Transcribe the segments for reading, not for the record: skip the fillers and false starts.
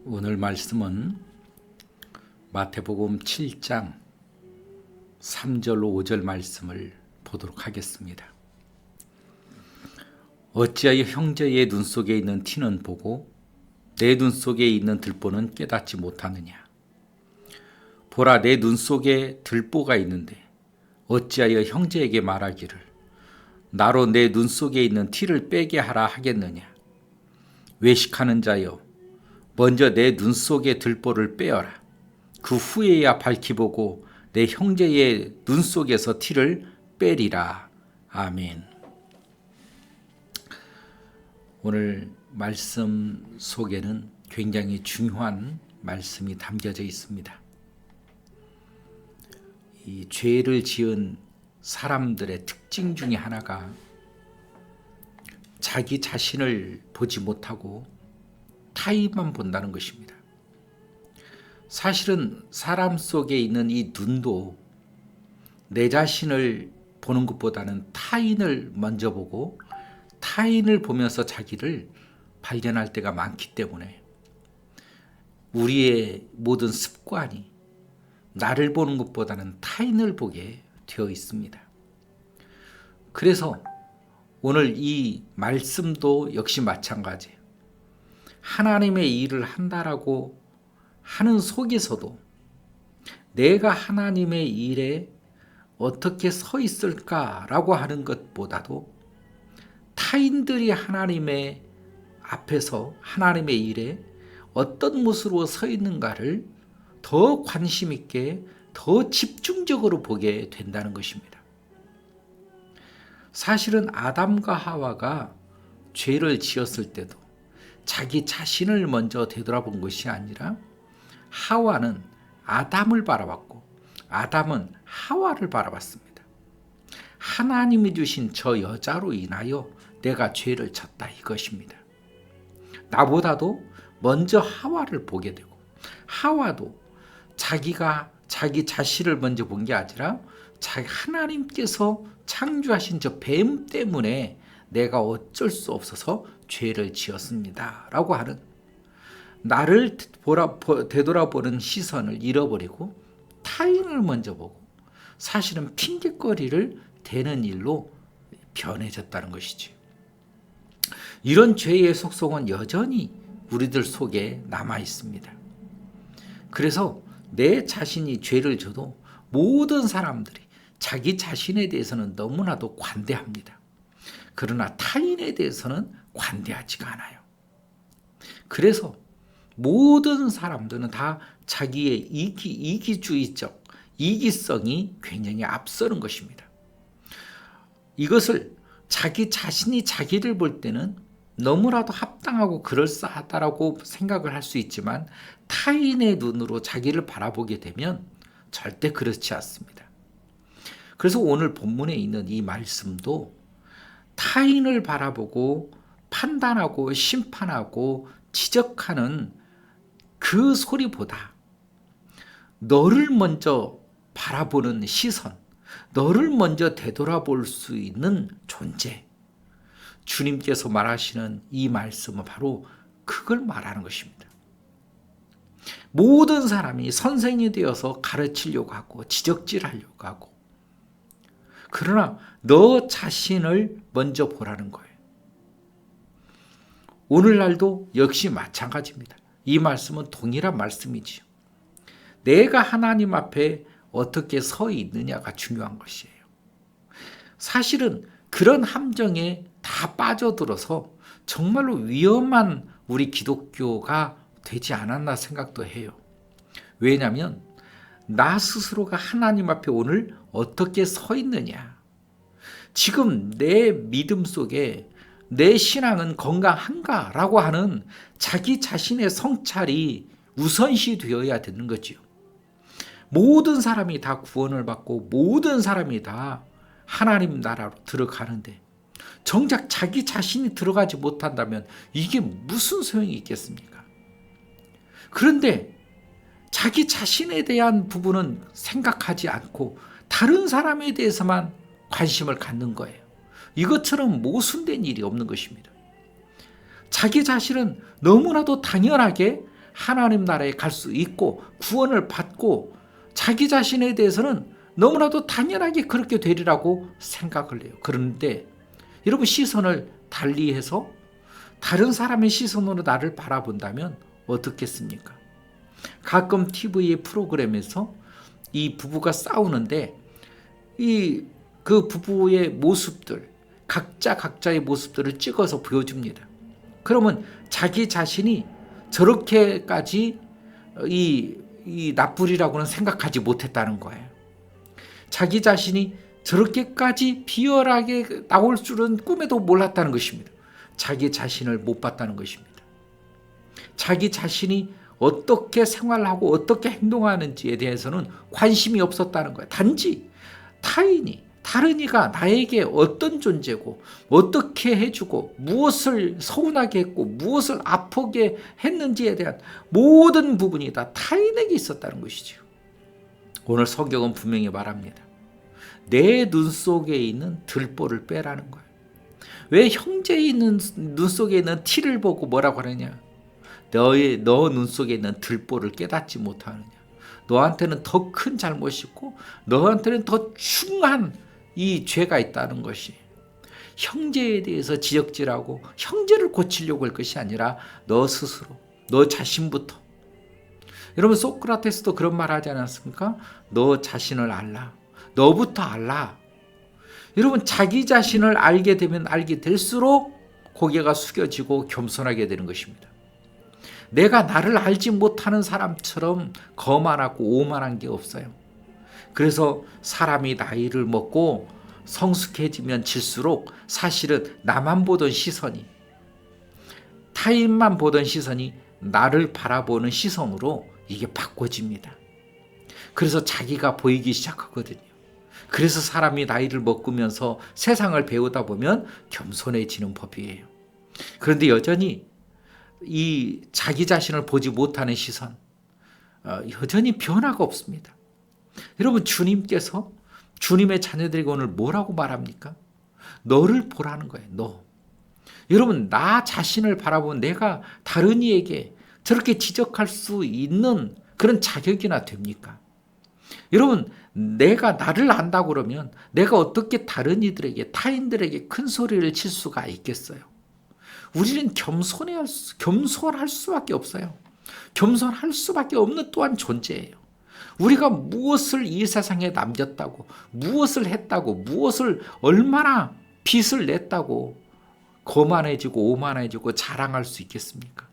오늘 말씀은 마태복음 7장 3절 5절 말씀을 보도록 하겠습니다. 어찌하여 형제의 눈 속에 있는 티는 보고 내 눈 속에 있는 들보는 깨닫지 못하느냐. 보라, 내 눈 속에 들보가 있는데 어찌하여 형제에게 말하기를 나로 내 눈 속에 있는 티를 빼게 하라 하겠느냐. 외식하는 자여, 먼저 내 눈 속의 들보를 빼어라. 그 후에야 밝히 보고 내 형제의 눈 속에서 티를 빼리라. 아멘. 오늘 말씀 속에는 굉장히 중요한 말씀이 담겨져 있습니다. 이 죄를 지은 사람들의 특징 중에 하나가 자기 자신을 보지 못하고 타인만 본다는 것입니다. 사실은 사람 속에 있는 이 눈도 내 자신을 보는 것보다는 타인을 먼저 보고 타인을 보면서 자기를 발견할 때가 많기 때문에 우리의 모든 습관이 나를 보는 것보다는 타인을 보게 되어 있습니다. 그래서 오늘 이 말씀도 역시 마찬가지예요. 하나님의 일을 한다라고 하는 속에서도 내가 하나님의 일에 어떻게 서 있을까라고 하는 것보다도 타인들이 하나님의 앞에서 하나님의 일에 어떤 모습으로 서 있는가를 더 관심 있게 더 집중적으로 보게 된다는 것입니다. 사실은 아담과 하와가 죄를 지었을 때도 자기 자신을 먼저 되돌아본 것이 아니라 하와는 아담을 바라봤고 아담은 하와를 바라봤습니다. 하나님이 주신 저 여자로 인하여 내가 죄를 졌다, 이것입니다. 나보다도 먼저 하와를 보게 되고 하와도 자기가 자기 자신을 먼저 본 게 아니라 자기 하나님께서 창조하신 저 뱀 때문에 내가 어쩔 수 없어서 죄를 지었습니다 라고 하는, 나를 되돌아보는 시선을 잃어버리고 타인을 먼저 보고 사실은 핑계거리를 대는 일로 변해졌다는 것이죠. 이런 죄의 속성은 여전히 우리들 속에 남아 있습니다. 그래서 내 자신이 죄를 져도 모든 사람들이 자기 자신에 대해서는 너무나도 관대합니다. 그러나 타인에 대해서는 관대하지가 않아요. 그래서 모든 사람들은 다 자기의 이기주의적 이기성이 굉장히 앞서는 것입니다. 이것을 자기 자신이 자기를 볼 때는 너무나도 합당하고 그럴싸하다라고 생각을 할 수 있지만 타인의 눈으로 자기를 바라보게 되면 절대 그렇지 않습니다. 그래서 오늘 본문에 있는 이 말씀도 타인을 바라보고 판단하고 심판하고 지적하는 그 소리보다 너를 먼저 바라보는 시선, 너를 먼저 되돌아볼 수 있는 존재, 주님께서 말하시는 이 말씀은 바로 그걸 말하는 것입니다. 모든 사람이 선생이 되어서 가르치려고 하고 지적질하려고 하고, 그러나 너 자신을 먼저 보라는 거예요. 오늘날도 역시 마찬가지입니다. 이 말씀은 동일한 말씀이지요. 내가 하나님 앞에 어떻게 서 있느냐가 중요한 것이에요. 사실은 그런 함정에 다 빠져들어서 정말로 위험한 우리 기독교가 되지 않았나 생각도 해요. 왜냐하면 나 스스로가 하나님 앞에 오늘 어떻게 서 있느냐, 지금 내 믿음 속에 내 신앙은 건강한가라고 하는 자기 자신의 성찰이 우선시 되어야 되는 거지요. 모든 사람이 다 구원을 받고 모든 사람이 다 하나님 나라로 들어가는데 정작 자기 자신이 들어가지 못한다면 이게 무슨 소용이 있겠습니까? 그런데 자기 자신에 대한 부분은 생각하지 않고 다른 사람에 대해서만 관심을 갖는 거예요. 이것처럼 모순된 일이 없는 것입니다. 자기 자신은 너무나도 당연하게 하나님 나라에 갈 수 있고 구원을 받고 자기 자신에 대해서는 너무나도 당연하게 그렇게 되리라고 생각을 해요. 그런데 여러분 시선을 달리해서 다른 사람의 시선으로 나를 바라본다면 어떻겠습니까? 가끔 TV 프로그램에서 이 부부가 싸우는데 그 부부의 모습들 각자의 모습들을 찍어서 보여줍니다. 그러면 자기 자신이 저렇게까지 이 나쁘리라고는 생각하지 못했다는 거예요. 자기 자신이 저렇게까지 비열하게 나올 줄은 꿈에도 몰랐다는 것입니다. 자기 자신을 못 봤다는 것입니다. 자기 자신이 어떻게 생활하고 어떻게 행동하는지에 대해서는 관심이 없었다는 거예요. 단지 타인이 다른 이가 나에게 어떤 존재고 어떻게 해주고 무엇을 서운하게 했고 무엇을 아프게 했는지에 대한 모든 부분이 다 타인에게 있었다는 것이죠. 오늘 성경은 분명히 말합니다. 내 눈 속에 있는 들보를 빼라는 거예요. 왜 형제의 눈 속에 있는 티를 보고 뭐라고 하느냐? 너 눈 속에 있는 들보를 깨닫지 못하느냐? 너한테는 더 큰 잘못이 있고 너한테는 더 중한 이 죄가 있다는 것이, 형제에 대해서 지적질하고 형제를 고치려고 할 것이 아니라 너 스스로, 너 자신부터. 여러분 소크라테스도 그런 말 하지 않았습니까? 너 자신을 알라. 너부터 알라. 여러분 자기 자신을 알게 되면 알게 될수록 고개가 숙여지고 겸손하게 되는 것입니다. 내가 나를 알지 못하는 사람처럼 거만하고 오만한 게 없어요. 그래서 사람이 나이를 먹고 성숙해지면 질수록 사실은 나만 보던 시선이, 타인만 보던 시선이 나를 바라보는 시선으로 이게 바꿔집니다. 그래서 자기가 보이기 시작하거든요. 그래서 사람이 나이를 먹으면서 세상을 배우다 보면 겸손해지는 법이에요. 그런데 여전히 이 자기 자신을 보지 못하는 시선, 여전히 변화가 없습니다. 여러분 주님께서 주님의 자녀들에게 오늘 뭐라고 말합니까? 너를 보라는 거예요. 너. 여러분 나 자신을 바라보면 내가 다른 이에게 저렇게 지적할 수 있는 그런 자격이나 됩니까? 여러분 내가 나를 안다고 그러면 내가 어떻게 다른 이들에게 타인들에게 큰 소리를 칠 수가 있겠어요? 우리는 겸손할 수밖에 없어요. 겸손할 수밖에 없는 또한 존재예요. 우리가 무엇을 이 세상에 남겼다고, 무엇을 했다고, 무엇을 얼마나 빚을 냈다고 거만해지고 오만해지고 자랑할 수 있겠습니까?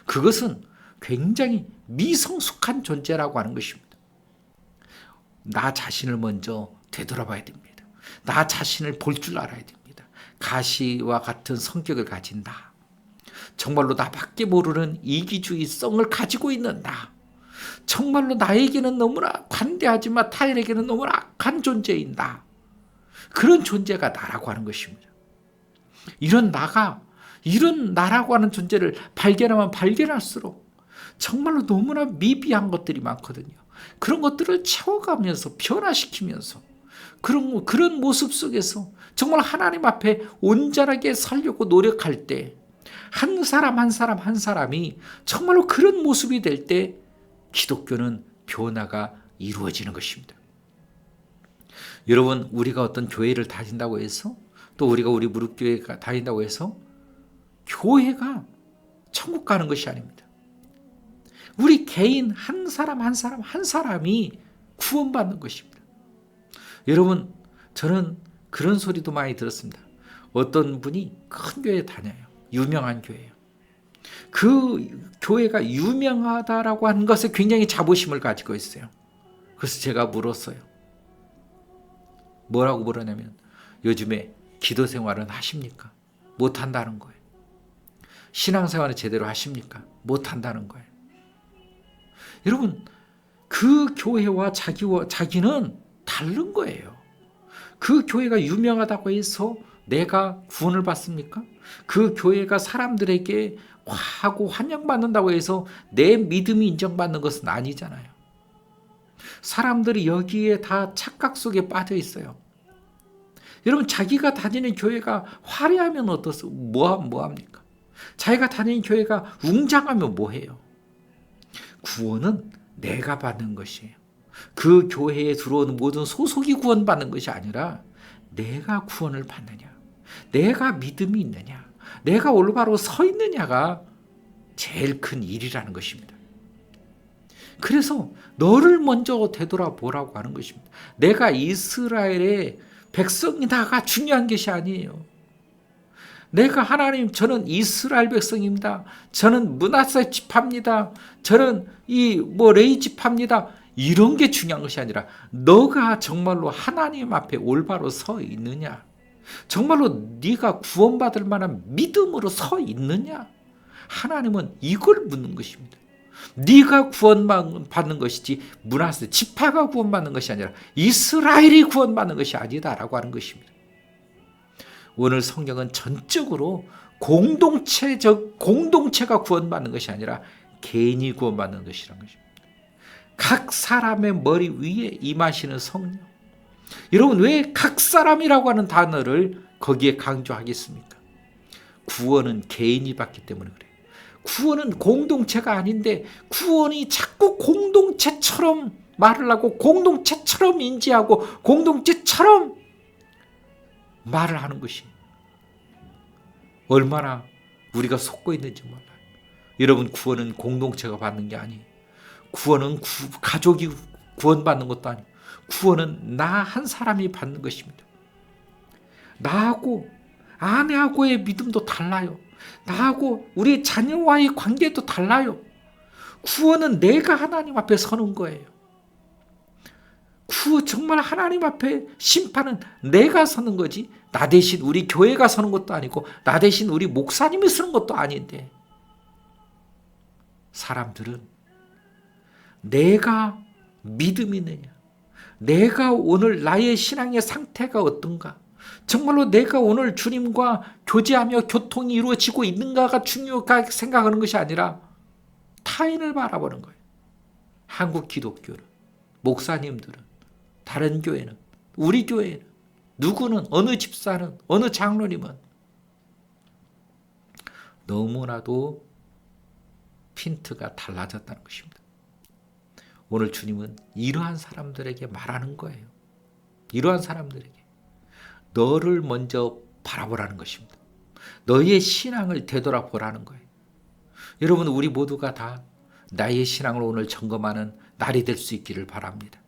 그것은 굉장히 미성숙한 존재라고 하는 것입니다. 나 자신을 먼저 되돌아봐야 됩니다. 나 자신을 볼 줄 알아야 됩니다. 가시와 같은 성격을 가진 나, 정말로 나밖에 모르는 이기주의성을 가지고 있는 나, 정말로 나에게는 너무나 관대하지만 타인에게는 너무나 악한 존재인 나, 그런 존재가 나라고 하는 것입니다. 이런 나라고 하는 존재를 발견하면 발견할수록 정말로 너무나 미비한 것들이 많거든요. 그런 것들을 채워가면서 변화시키면서 그런 모습 속에서 정말 하나님 앞에 온전하게 살려고 노력할 때 한 사람 한 사람이 정말로 그런 모습이 될 때 기독교는 변화가 이루어지는 것입니다. 여러분 우리가 어떤 교회를 다닌다고 해서 또 우리가 우리 무릎교회가 다닌다고 해서 교회가 천국 가는 것이 아닙니다. 우리 개인 한 사람이 구원받는 것입니다. 여러분 저는 그런 소리도 많이 들었습니다. 어떤 분이 큰 교회에 다녀요. 유명한 교회예요. 그 교회가 유명하다라고 하는 것에 굉장히 자부심을 가지고 있어요. 그래서 제가 물었어요. 뭐라고 물었냐면 요즘에 기도 생활은 하십니까? 못한다는 거예요. 신앙생활은 제대로 하십니까? 못한다는 거예요. 여러분 그 교회와 자기는 다른 거예요. 그 교회가 유명하다고 해서 내가 구원을 받습니까? 그 교회가 사람들에게 하고 환영받는다고 해서 내 믿음이 인정받는 것은 아니잖아요. 사람들이 여기에 다 착각 속에 빠져 있어요. 여러분 자기가 다니는 교회가 화려하면 뭐 합니까? 자기가 다니는 교회가 웅장하면 뭐해요? 구원은 내가 받는 것이에요. 그 교회에 들어오는 모든 소속이 구원받는 것이 아니라 내가 구원을 받느냐, 내가 믿음이 있느냐, 내가 올바로 서 있느냐가 제일 큰 일이라는 것입니다. 그래서 너를 먼저 되돌아보라고 하는 것입니다. 내가 이스라엘의 백성이다가 중요한 것이 아니에요. 내가 하나님, 저는 이스라엘 백성입니다. 저는 므낫세 지파입니다. 저는 레위 지파입니다. 이런 게 중요한 것이 아니라 너가 정말로 하나님 앞에 올바로 서 있느냐, 정말로 네가 구원받을 만한 믿음으로 서 있느냐, 하나님은 이걸 묻는 것입니다. 네가 구원받는 것이지 므낫세 지파가 구원받는 것이 아니라 이스라엘이 구원받는 것이 아니다라고 하는 것입니다. 오늘 성경은 전적으로 공동체가 구원받는 것이 아니라 개인이 구원받는 것이라는 것입니다. 각 사람의 머리 위에 임하시는 성령. 여러분, 왜 각 사람이라고 하는 단어를 거기에 강조하겠습니까? 구원은 개인이 받기 때문에 그래요. 구원은 공동체가 아닌데 구원이 자꾸 공동체처럼 말을 하고 공동체처럼 인지하고 공동체처럼 말을 하는 것이 얼마나 우리가 속고 있는지 몰라요. 여러분, 구원은 공동체가 받는 게 아니에요. 구원은 가족이 구원받는 것도 아니에요. 구원은 나 한 사람이 받는 것입니다. 나하고 아내하고의 믿음도 달라요. 나하고 우리 자녀와의 관계도 달라요. 구원은 내가 하나님 앞에 서는 거예요. 정말 하나님 앞에 심판은 내가 서는 거지, 나 대신 우리 교회가 서는 것도 아니고 나 대신 우리 목사님이 서는 것도 아닌데, 사람들은 내가 믿음이 있느냐, 내가 오늘 나의 신앙의 상태가 어떤가, 정말로 내가 오늘 주님과 교제하며 교통이 이루어지고 있는가가 중요하게 생각하는 것이 아니라 타인을 바라보는 거예요. 한국 기독교는, 목사님들은, 다른 교회는, 우리 교회는, 누구는, 어느 집사는, 어느 장로님은 너무나도 핀트가 달라졌다는 것입니다. 오늘 주님은 이러한 사람들에게 말하는 거예요. 이러한 사람들에게 너를 먼저 바라보라는 것입니다. 너의 신앙을 되돌아보라는 거예요. 여러분, 우리 모두가 다 나의 신앙을 오늘 점검하는 날이 될 수 있기를 바랍니다.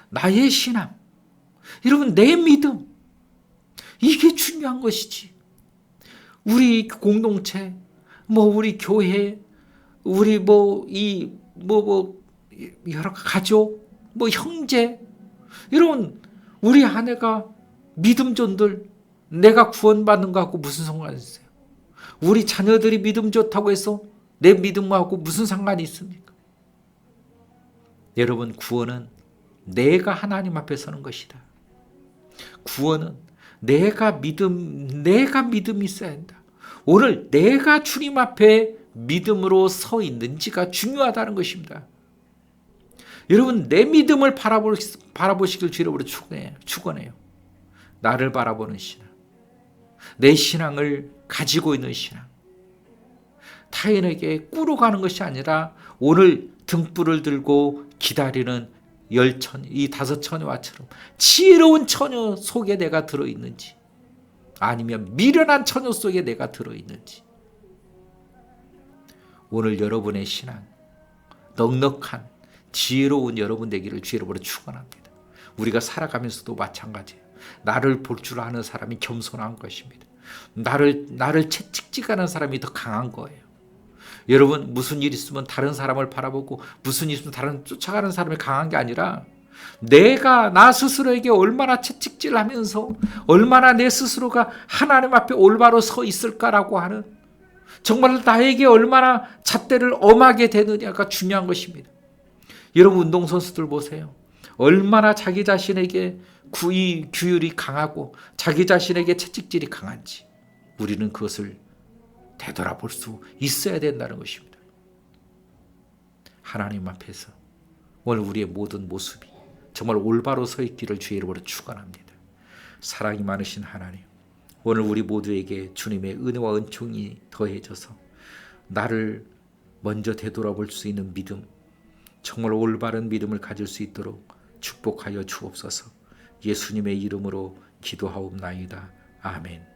나의 신앙, 여러분, 내 믿음, 이게 중요한 것이지. 우리 공동체, 우리 교회, 우리 여러 가족, 형제, 여러분, 우리 아내가 믿음존들, 내가 구원받는 거하고 무슨 상관이 있어요? 우리 자녀들이 믿음 좋다고 해서 내 믿음하고 무슨 상관이 있습니까? 여러분, 구원은 내가 하나님 앞에 서는 것이다. 구원은 내가 믿음이 있어야 한다. 오늘 내가 주님 앞에 믿음으로 서 있는지가 중요하다는 것입니다. 여러분, 내 믿음을 바라보시길 주님으로 축원해요. 나를 바라보는 신앙, 내 신앙을 가지고 있는 신앙, 타인에게 꾸러가는 것이 아니라 오늘 등불을 들고 기다리는 이 5 처녀와처럼 지혜로운 처녀 속에 내가 들어있는지, 아니면 미련한 처녀 속에 내가 들어있는지, 오늘 여러분의 신앙 넉넉한 지혜로운 여러분 되기를 주님으로 축원합니다. 우리가 살아가면서도 마찬가지예요. 나를 볼 줄 아는 사람이 겸손한 것입니다. 나를 채찍질하는 사람이 더 강한 거예요. 여러분, 무슨 일 있으면 다른 사람을 바라보고 무슨 일 있으면 다른 쫓아가는 사람이 강한 게 아니라 내가 나 스스로에게 얼마나 채찍질하면서 얼마나 내 스스로가 하나님 앞에 올바로 서 있을까라고 하는, 정말 나에게 얼마나 잣대를 엄하게 되느냐가 중요한 것입니다. 여러분, 운동선수들 보세요. 얼마나 자기 자신에게 규율이 강하고 자기 자신에게 채찍질이 강한지 우리는 그것을 되돌아볼 수 있어야 된다는 것입니다. 하나님 앞에서 오늘 우리의 모든 모습이 정말 올바로 서 있기를 주의 이름으로 축원합니다. 사랑이 많으신 하나님, 오늘 우리 모두에게 주님의 은혜와 은총이 더해져서 나를 먼저 되돌아볼 수 있는 믿음, 정말 올바른 믿음을 가질 수 있도록 축복하여 주옵소서. 예수님의 이름으로 기도하옵나이다. 아멘.